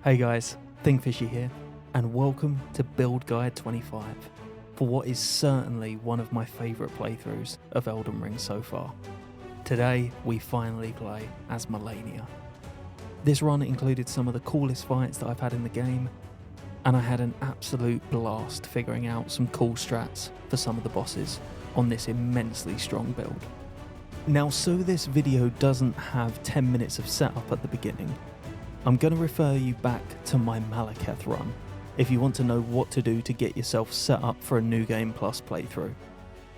Hey guys, Thingfishy here, and welcome to Build Guide 25, for what is certainly one of my favourite playthroughs of Elden Ring so far. Today, we finally play as Malenia. This run included some of the coolest fights that I've had in the game, and I had an absolute blast figuring out some cool strats for some of the bosses on this immensely strong build. Now, so this video doesn't have 10 minutes of setup at the beginning, I'm going to refer you back to my Maliketh run if you want to know what to do to get yourself set up for a New Game Plus playthrough.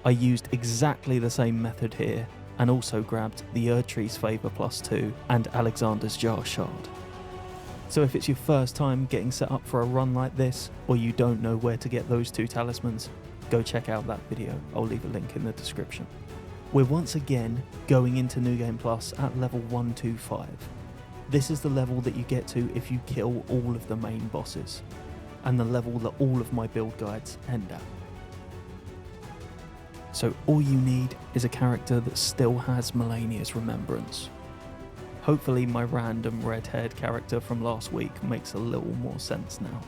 I used exactly the same method here and also grabbed the Erdtree's Favour plus 2 and Alexander's Jar Shard. So if it's your first time getting set up for a run like this, or you don't know where to get those two talismans, go check out that video, I'll leave a link in the description. We're once again going into New Game Plus at level 125. This is the level that you get to if you kill all of the main bosses, and the level that all of my build guides end at. So all you need is a character that still has Malenia's remembrance. Hopefully my random red-haired character from last week makes a little more sense now.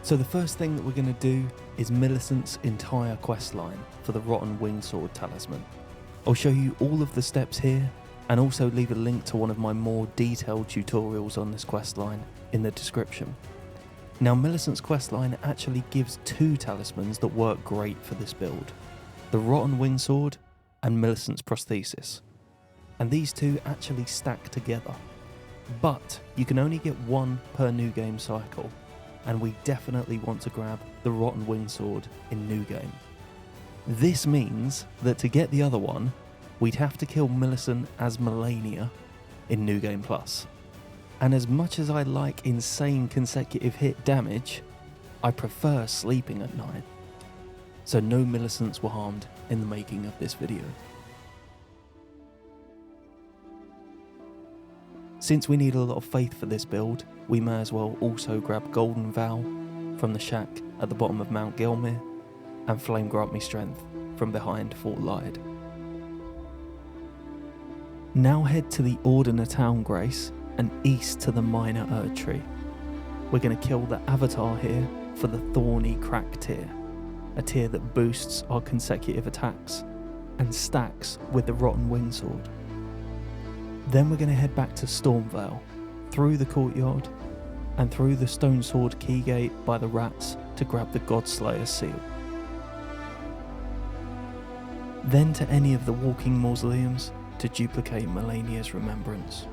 So the first thing that we're going to do is Millicent's entire questline for the Rotten Wingsword talisman. I'll show you all of the steps here, and also leave a link to one of my more detailed tutorials on this questline in the description. Now, Millicent's questline actually gives two talismans that work great for this build: the Rotten Wingsword and Millicent's prosthesis. And these two actually stack together. But you can only get one per new game cycle, and we definitely want to grab the Rotten Wingsword in New Game. This means that to get the other one, we'd have to kill Millicent as Malenia in New Game Plus. And as much as I like insane consecutive hit damage, I prefer sleeping at night. So no Millicents were harmed in the making of this video. Since we need a lot of faith for this build, we may as well also grab Golden Vow from the shack at the bottom of Mount Gilmir, and Flame Grant Me Strength from behind Fort Lyde. Now head to the Ordina Town Grace and east to the Minor Erdtree. We're going to kill the avatar here for the Thorny Crack tier, a tier that boosts our consecutive attacks and stacks with the Rotten Wingsword. Then we're going to head back to Stormvale, through the courtyard, and through the Stone Sword Key Gate by the rats to grab the Godslayer seal. Then to any of the walking mausoleums to duplicate Malenia's remembrance.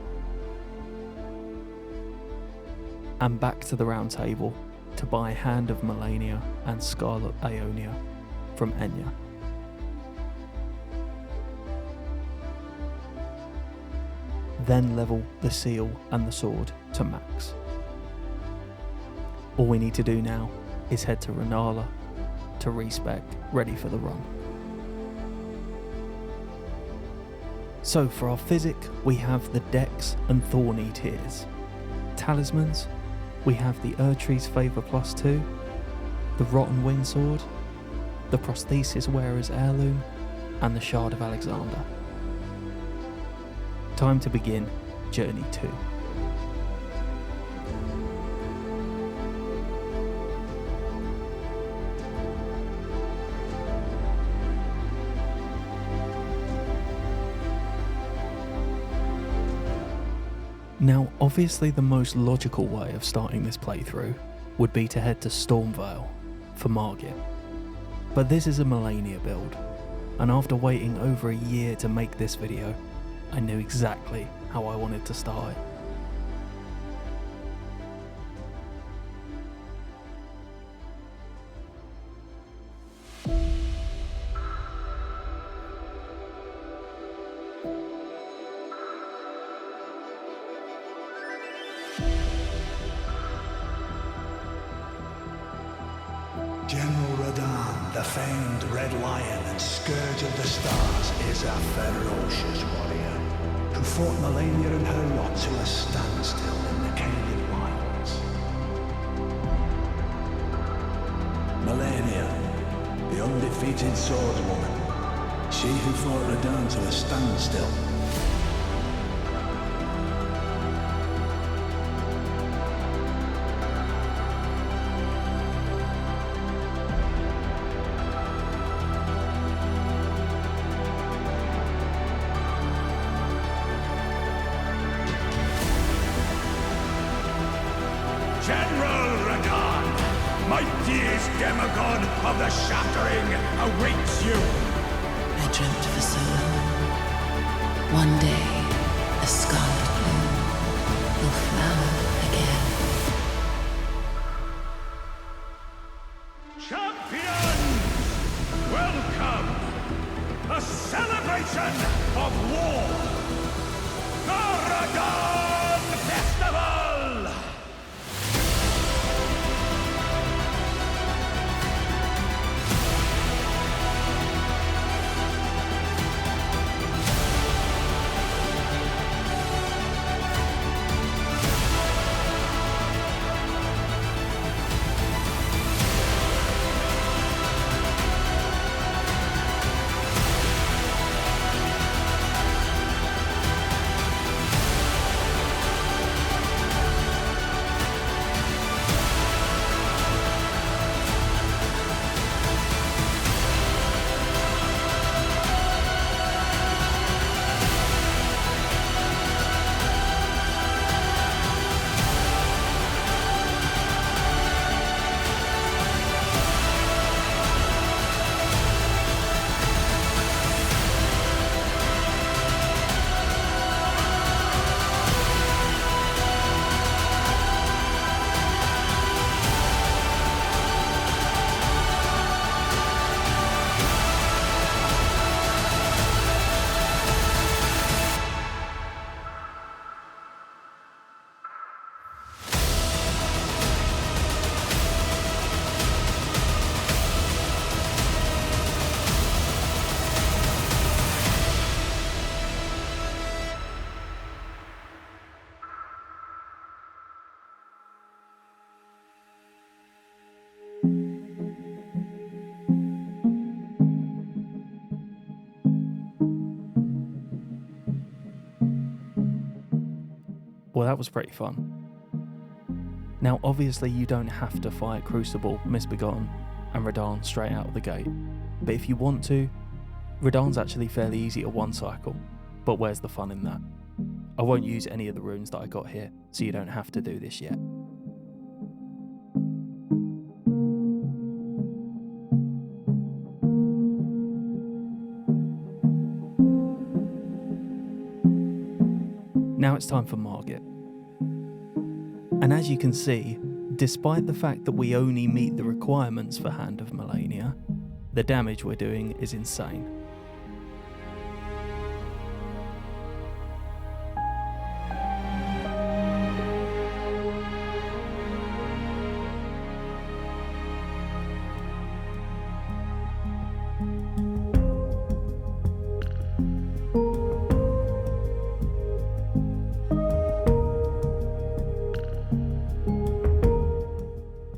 And back to the Round Table to buy Hand of Malenia and Scarlet Aeonia from Enya. Then level the seal and the sword to max. All we need to do now is head to Rennala to respec, ready for the run. So for our physic, we have the Dex and Thorny tiers. Talismans, we have the Erdtree's Favour plus 2, the Rotten Wingsword, the Prosthesis Wearer's Heirloom, and the Shard of Alexander. Time to begin Journey 2. Now, obviously the most logical way of starting this playthrough would be to head to Stormvale for Morgott. But this is a Malenia build, and after waiting over a year to make this video, I knew exactly how I wanted to start it. General Radahn, the famed Red Lion and Scourge of the Stars, is a ferocious warrior who fought Malenia and her lot to a standstill in the Cayman wilds. Malenia, the undefeated swordswoman, she who fought Radahn to a standstill. General Radahn, mightiest demigod of the Shattering, awaits you. I dreamt for so long. One day, the scarlet bloom will flower again. Champions, welcome! A celebration of war! The Radahn Festival! Well, that was pretty fun. Now, obviously you don't have to fight Crucible, Misbegotten and Radahn straight out of the gate, but if you want to, Radahn's actually fairly easy to one cycle, but where's the fun in that? I won't use any of the runes that I got here, so you don't have to do this yet. Now it's time for Morgott. And as you can see, despite the fact that we only meet the requirements for Hand of Malenia, the damage we're doing is insane.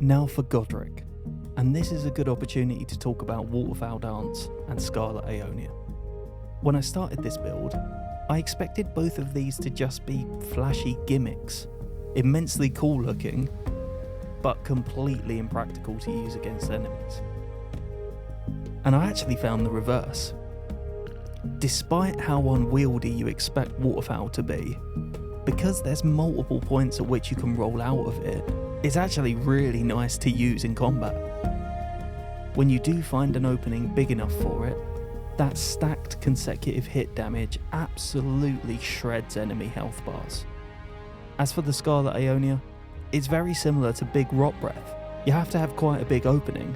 Now for Godric, and this is a good opportunity to talk about Waterfowl Dance and Scarlet Aeonia. When I started this build, I expected both of these to just be flashy gimmicks, immensely cool looking, but completely impractical to use against enemies. And I actually found the reverse. Despite how unwieldy you expect Waterfowl to be, because there's multiple points at which you can roll out of it, it's actually really nice to use in combat. When you do find an opening big enough for it, that stacked consecutive hit damage absolutely shreds enemy health bars. As for the Scarlet Aeonia, it's very similar to Big Rot Breath. You have to have quite a big opening,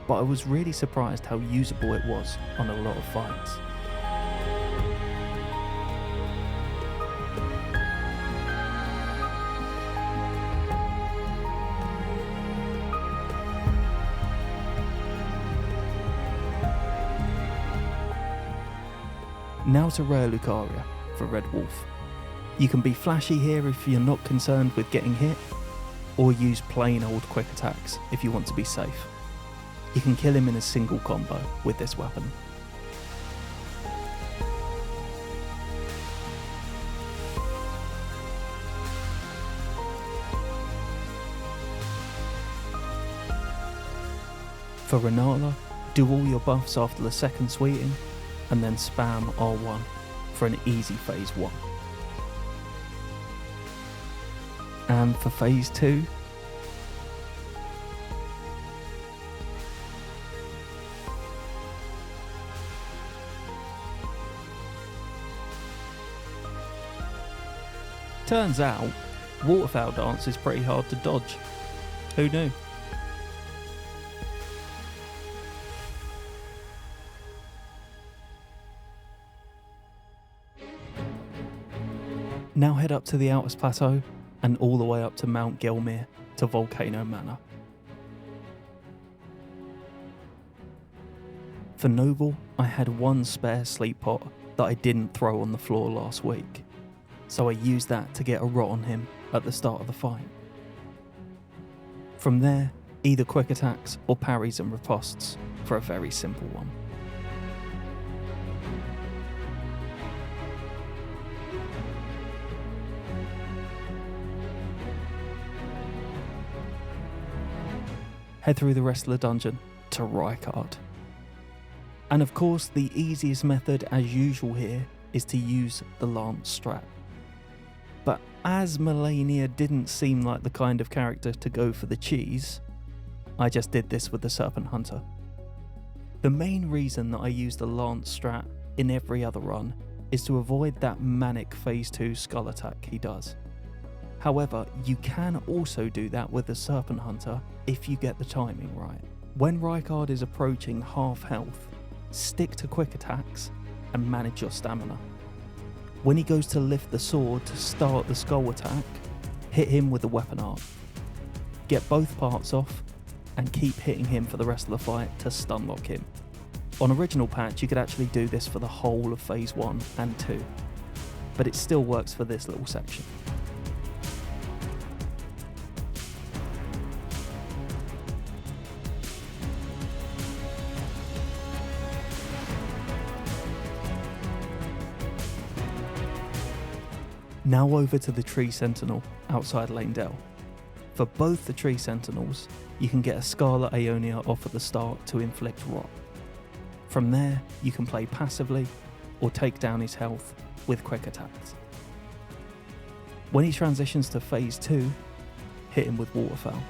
but I was really surprised how usable it was on a lot of fights. Now to Rare Lucaria for Red Wolf. You can be flashy here if you're not concerned with getting hit, or use plain old quick attacks if you want to be safe. You can kill him in a single combo with this weapon. For Renala, do all your buffs after the second sweeting, and then spam R1 for an easy phase 1. And for phase 2, Turns out, waterfowl dance is pretty hard to dodge. Who knew? Now head up to the Outers Plateau and all the way up to Mount Gelmir to Volcano Manor. For Noble, I had one spare sleep pot that I didn't throw on the floor last week, so I used that to get a rot on him at the start of the fight. From there, either quick attacks or parries and ripostes for a very simple one. Head through the rest of the dungeon to Rykard. And of course, the easiest method as usual here is to use the Lance strat. But as Malenia didn't seem like the kind of character to go for the cheese, I just did this with the Serpent Hunter. The main reason that I use the Lance strat in every other run is to avoid that manic phase 2 skull attack he does. However, you can also do that with the Serpent Hunter if you get the timing right. When Rykard is approaching half health, stick to quick attacks and manage your stamina. When he goes to lift the sword to start the skull attack, hit him with the weapon art. Get both parts off and keep hitting him for the rest of the fight to stun lock him. On original patch you could actually do this for the whole of phase 1 and 2, but it still works for this little section. Now over to the Tree Sentinel outside Lanedale. For both the Tree Sentinels, you can get a Scarlet Aeonia off at the start to inflict rot. From there, you can play passively or take down his health with quick attacks. When he transitions to phase 2, hit him with Waterfowl.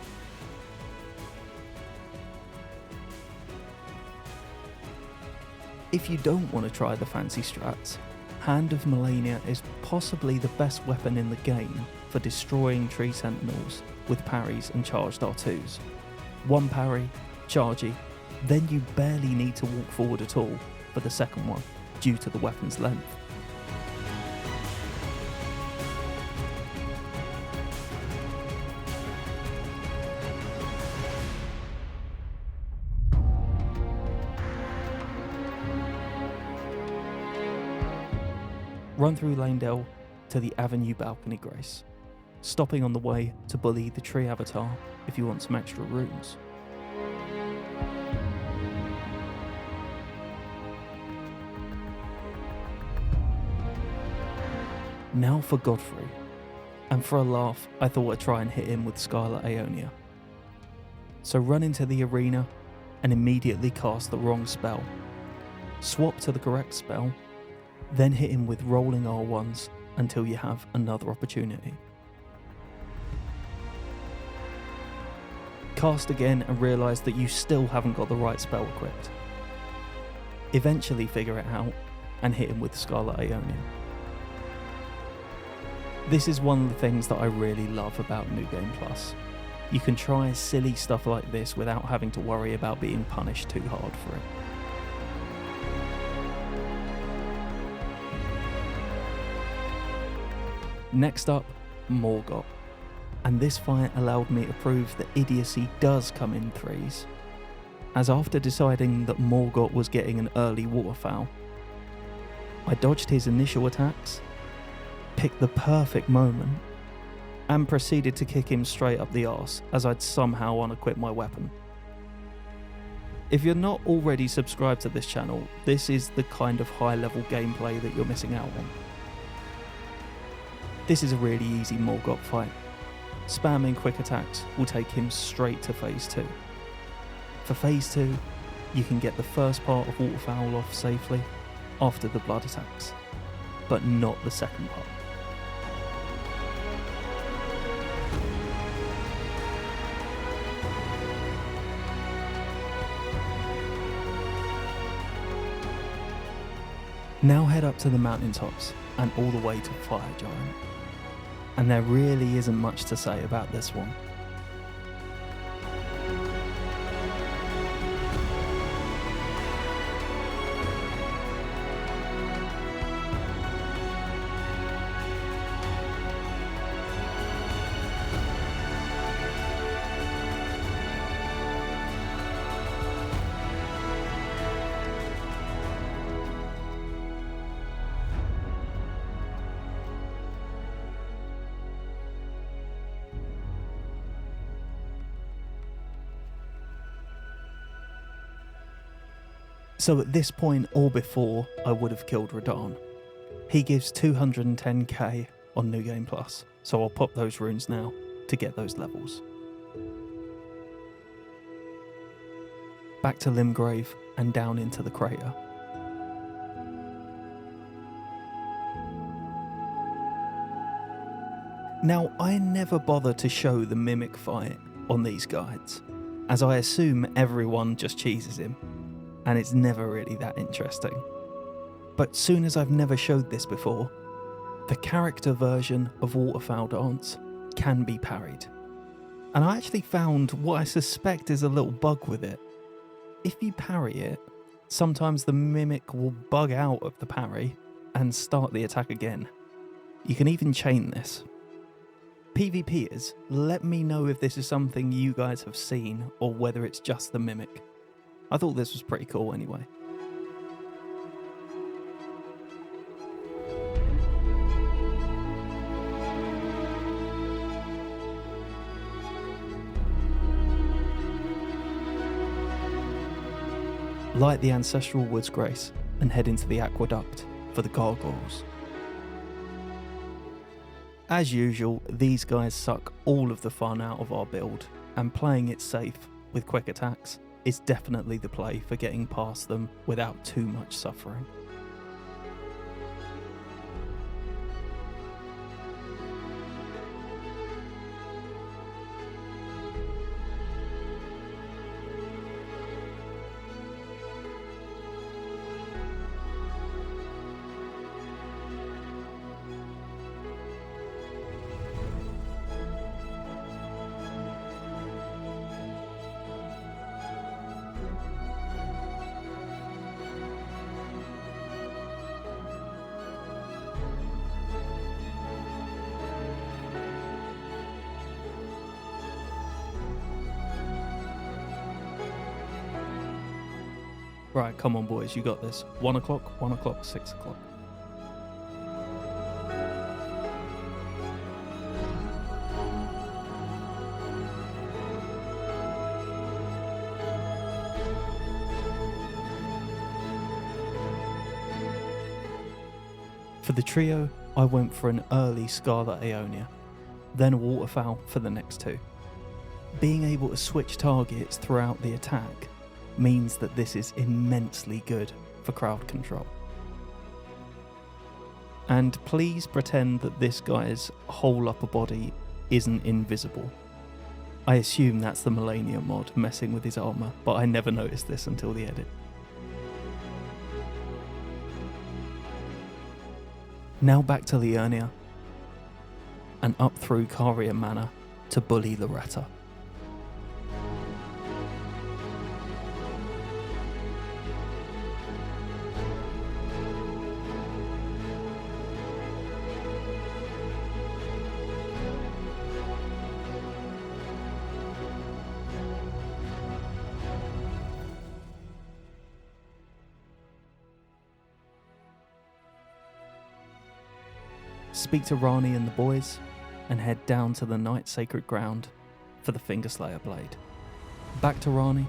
If you don't want to try the fancy strats, Hand of Malenia is possibly the best weapon in the game for destroying Tree Sentinels with parries and charged R2s. One parry, chargey, then you barely need to walk forward at all for the second one due to the weapon's length. Run through Lanedale to the Avenue Balcony Grace, stopping on the way to bully the Tree Avatar if you want some extra runes. Now for Godfrey, and for a laugh I thought I'd try and hit him with Scarlet Aeonia. So run into the arena and immediately cast the wrong spell. Swap to the correct spell, then hit him with rolling R1s until you have another opportunity. Cast again and realise that you still haven't got the right spell equipped. Eventually figure it out and hit him with Scarlet Aeonia. This is one of the things that I really love about New Game Plus. You can try silly stuff like this without having to worry about being punished too hard for it. Next up, Morgott. And this fight allowed me to prove that idiocy does come in threes, as after deciding that Morgott was getting an early waterfowl, I dodged his initial attacks, picked the perfect moment, and proceeded to kick him straight up the arse as I'd somehow unequipped my weapon. If you're not already subscribed to this channel, this is the kind of high level gameplay that you're missing out on. This is a really easy Morgott fight. Spamming quick attacks will take him straight to phase 2. For phase 2, you can get the first part of Waterfowl off safely after the blood attacks, but not the second part. Now head up to the mountaintops and all the way to Fire Giant. and there really isn't much to say about this one. So at this point or before, I would have killed Radahn. He gives 210k on New Game Plus, so I'll pop those runes now to get those levels. Back to Limgrave and down into the crater. Now, I never bother to show the mimic fight on these guides, as I assume everyone just cheeses him, and it's never really that interesting. But soon as I've never showed this before, the character version of Waterfowl Dance can be parried. And I actually found what I suspect is a little bug with it. If you parry it, sometimes the mimic will bug out of the parry and start the attack again. You can even chain this. PvPers, let me know if this is something you guys have seen or whether it's just the mimic. I thought this was pretty cool anyway. Light the Ancestral Woods Grace and head into the Aqueduct for the Gargoyles. As usual, these guys suck all of the fun out of our build, and playing it safe with quick attacks is definitely the play for getting past them without too much suffering. Right, come on boys, you got this. 1 o'clock, 1 o'clock, 6 o'clock. For the trio, I went for an early Scarlet Aeonia, then a Waterfowl for the next two. Being able to switch targets throughout the attack means that this is immensely good for crowd control. And please pretend that this guy's whole upper body isn't invisible. I assume that's the Malenia mod messing with his armour, but I never noticed this until the edit. Now back to Aeonia, and up through Caria Manor to bully Loretta. Speak to Ronnie and the boys, and head down to the Night Sacred Ground for the Fingerslayer Blade. Back to Ronnie,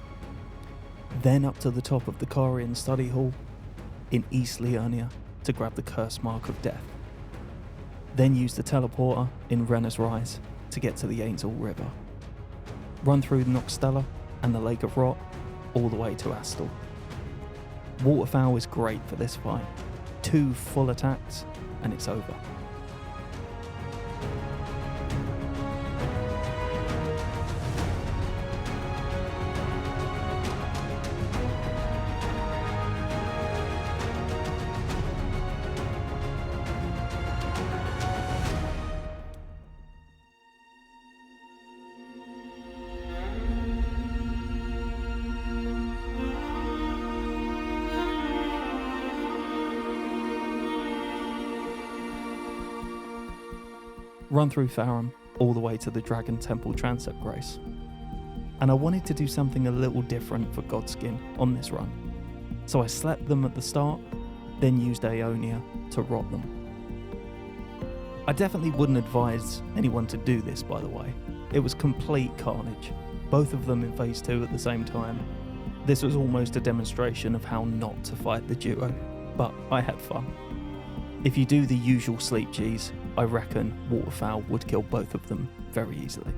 then up to the top of the Carian Study Hall in East Aeonia to grab the Curse Mark of Death. Then use the teleporter in Renna's Rise to get to the Angel River. Run through Noxtella and the Lake of Rot all the way to Astel. Waterfowl is great for this fight. 2 full attacks and it's over. run through Farum all the way to the Dragon Temple Transept Grace. And I wanted to do something a little different for Godskin on this run. So I slept them at the start, then used Aeonia to rot them. I definitely wouldn't advise anyone to do this, by the way. It was complete carnage, both of them in phase 2 at the same time. This was almost a demonstration of how not to fight the duo, but I had fun. If you do the usual sleep Gs, I reckon Waterfowl would kill both of them very easily.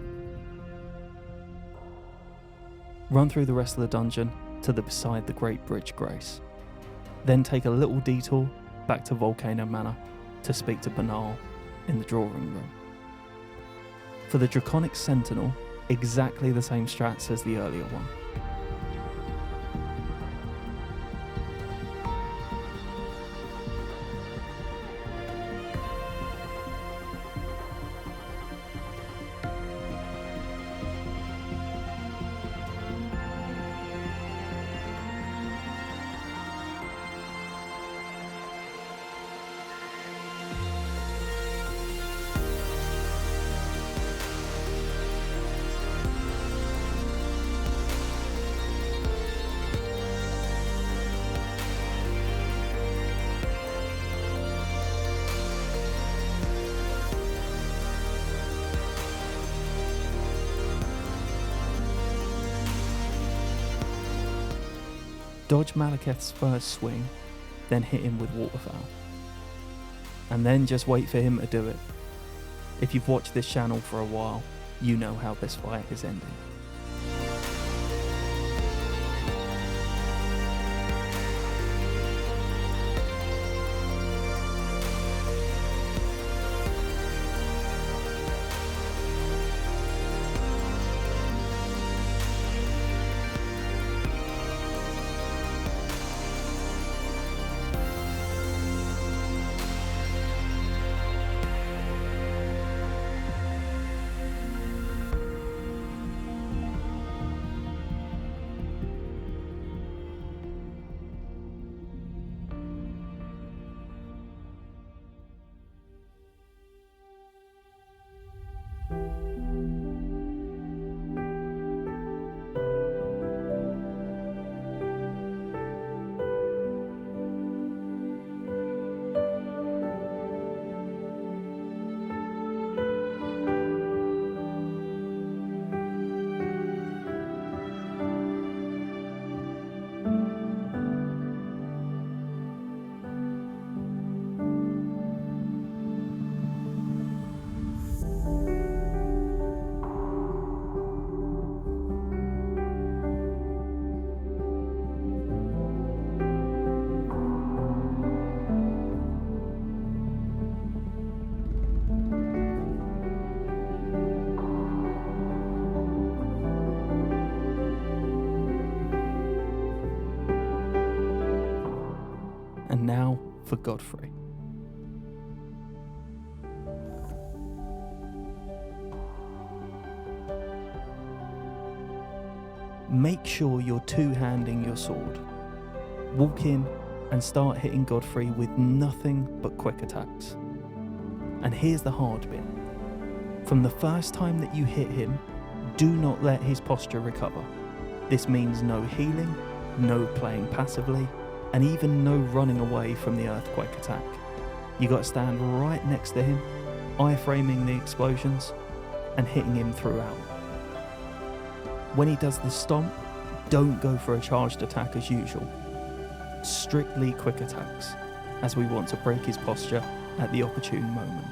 Run through the rest of the dungeon to the beside the Great Bridge Grace. Then take a little detour back to Volcano Manor to speak to Banal in the drawing room. For the Draconic Sentinel, exactly the same strats as the earlier one. Dodge Maliketh's first swing, then hit him with Waterfowl. And then just wait for him to do it. If you've watched this channel for a while, you know how this fight is ending. And now for Godfrey. Make sure you're two-handing your sword. Walk in and start hitting Godfrey with nothing but quick attacks. And here's the hard bit. From the first time that you hit him, do not let his posture recover. This means no healing, no playing passively, and even no running away from the earthquake attack. You got to stand right next to him, iframing the explosions, and hitting him throughout. When he does the stomp, don't go for a charged attack as usual. Strictly quick attacks, as we want to break his posture at the opportune moment.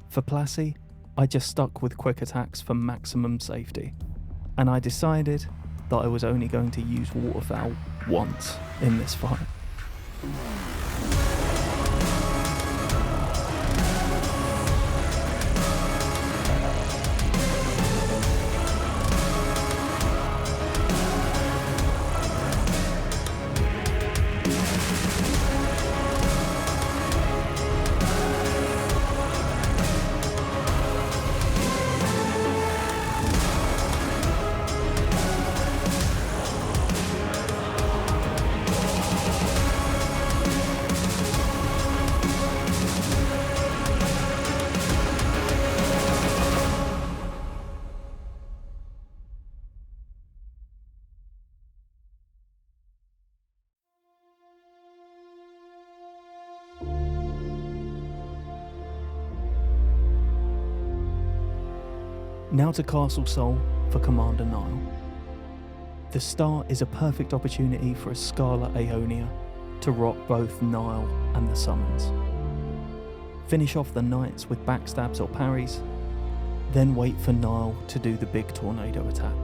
For Placi, I just stuck with quick attacks for maximum safety, and I decided that I was only going to use Waterfowl once in this fight. Now to Castle Sol for Commander Niall. The start is a perfect opportunity for a Scarlet Aeonia to rock both Niall and the summons. Finish off the knights with backstabs or parries, then wait for Niall to do the big tornado attack.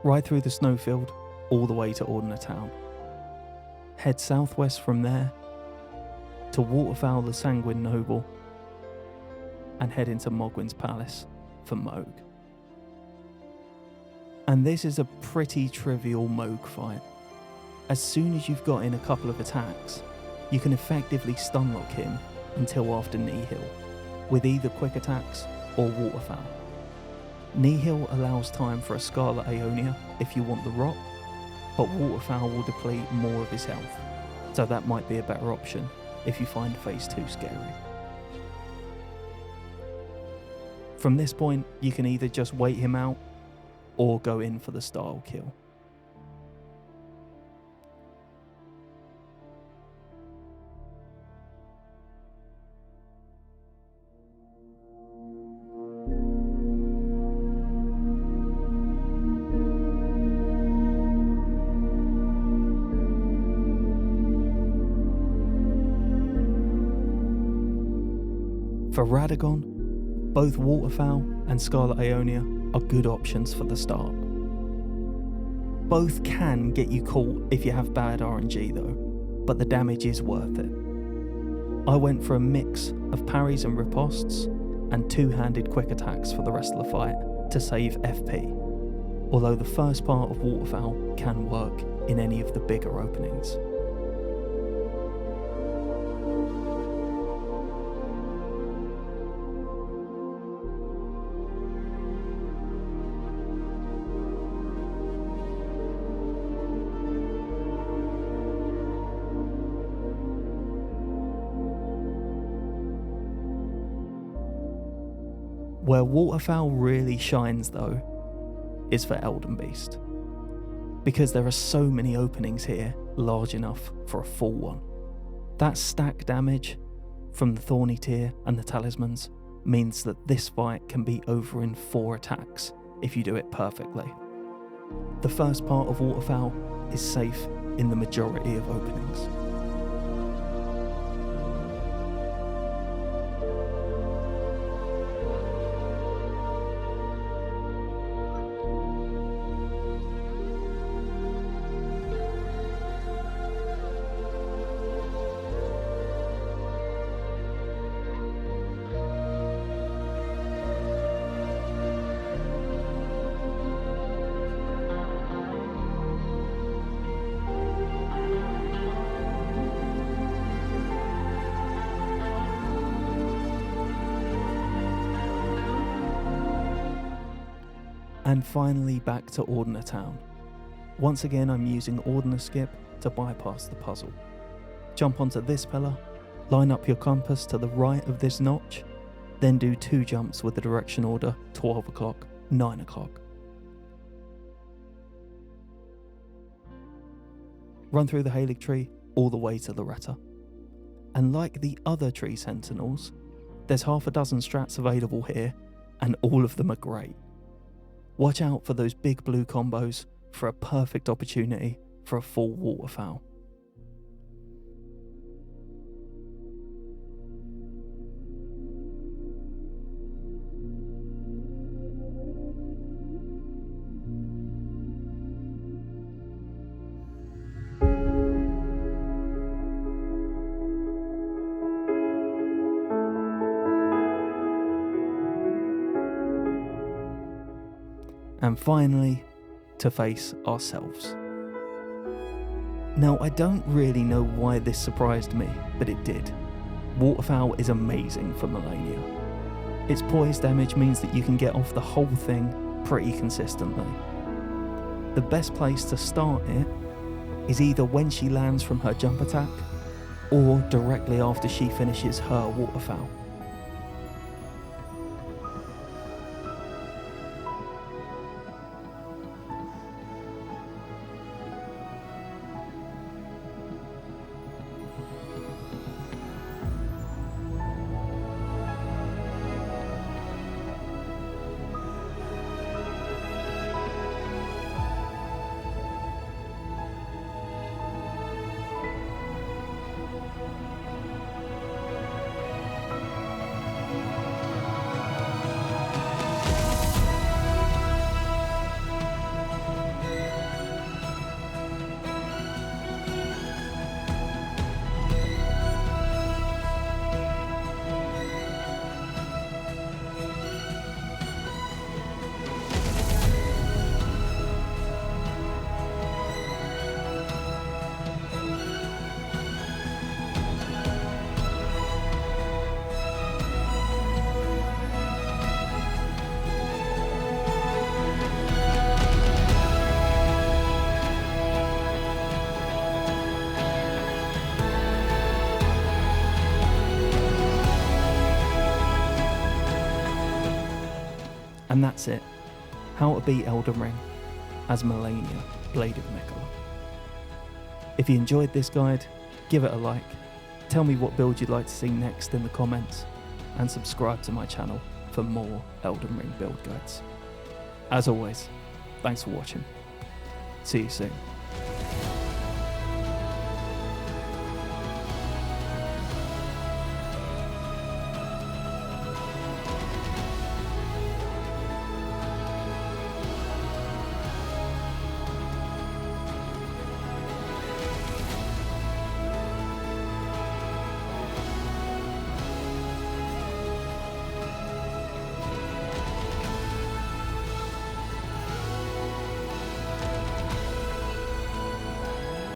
Right through the snowfield, all the way to Ordner Town. Head southwest from there to Waterfowl the Sanguine Noble, and head into Mogwin's Palace for Mohg. And this is a pretty trivial Mohg fight. As soon as you've got in a couple of attacks, you can effectively stunlock him until after Nihil, with either quick attacks or Waterfowl. Nihil allows time for a Scarlet Aeonia if you want the rot, but Waterfowl will deplete more of his health, so that might be a better option if you find phase 2 scary. From this point, you can either just wait him out or go in for the style kill. For Radagon, both Waterfowl and Scarlet Aeonia are good options for the start. Both can get you caught if you have bad RNG though, but the damage is worth it. I went for a mix of parries and ripostes and two-handed quick attacks for the rest of the fight to save FP, although the first part of Waterfowl can work in any of the bigger openings. Where Waterfowl really shines though, is for Elden Beast, because there are so many openings here large enough for a full one. That stack damage from the Thorny Tear and the Talismans means that this fight can be over in 4 attacks if you do it perfectly. The first part of Waterfowl is safe in the majority of openings. And finally back to Ordner Town. Once again I'm using Ordner Skip to bypass the puzzle. Jump onto this pillar, line up your compass to the right of this notch, then do 2 jumps with the direction order 12 o'clock, 9 o'clock. Run through the Halig tree all the way to Loretta. And like the other tree sentinels, there's half a dozen strats available here, and all of them are great. Watch out for those big blue combos for a perfect opportunity for a full waterfowl. And finally, to face ourselves. Now, I don't really know why this surprised me, but it did. Waterfowl is amazing for Malenia. Its poise damage means that you can get off the whole thing pretty consistently. The best place to start it is either when she lands from her jump attack, or directly after she finishes her waterfowl. And that's it. How to beat Elden Ring as Malenia, Blade of Miquella. If you enjoyed this guide, give it a like, tell me what build you'd like to see next in the comments, and subscribe to my channel for more Elden Ring build guides. As always, thanks for watching. See you soon.